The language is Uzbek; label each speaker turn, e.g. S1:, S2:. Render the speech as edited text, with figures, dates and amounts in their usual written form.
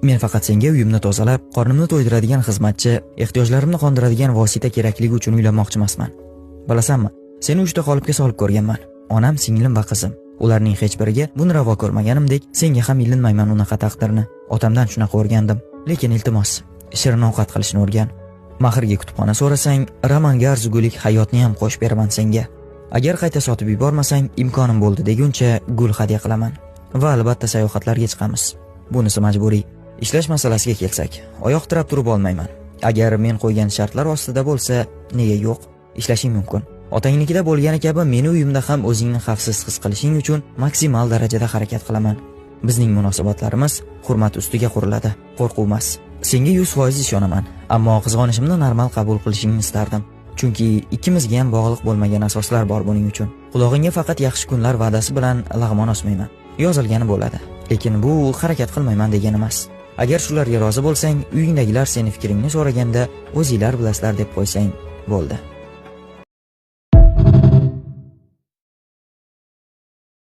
S1: Men faqat senga uyimni tozalab, qornimni to'ydiradigan xizmatchi, ehtiyojlarimni qondiradigan vosita kerakligi uchun uylanmoqchi emasman. Bilasanmi? Seni 3 ta qolipga solib ko'rganman. Onam, singlim va qizim. Ularning hech biriga buni ravo ko'rmaganimdek, senga ham ilinmayman unaqa taqdirni. Otamdan shunaqa o'rgandim. Lekin iltimos, shirin ovqat qilishni o'rgan. Mahrga kutubxona so'rasang, romanga arzigulik hayotni ham qo'shib beraman senga. Agar qayta sotib yubormasang, imkonim bo'ldi deguncha gul hadya qilaman. Va albatta sayohatlarga chiqamiz. Bunisi majburiy. Ishlash masalasiga kelsak, oyoq tirab turib olmayman. Agar men qo'ygan shartlar ostida bo'lsa, nega yo'q? Ishlashing mumkin. Otangnikida bo'lgani kabi meni uyimda ham o'zingni xavfsiz his qilishing uchun maksimal darajada harakat qilaman. Bizning munosabatlarimiz hurmat ustiga quriladi, qo'rquv emas. Senga 100% ishonaman, ammo qizg'onishimni normal qabul qilishingni istardim. Chunki ikkimizga ham bog'liq bo'lmagan asoslar bor buning uchun. Qulog'ingga faqat yaxshi kunlar va'dasi bilan lag'mon osmayman. Yozilgani bo'ladi, lekin bu harakat qilmayman degani emas. Agar shularga rozi bo'lsang, uyingdagilar seni fikringni so'raganda o'zinglar bilasizlar deb qo'ysang bo'ldi.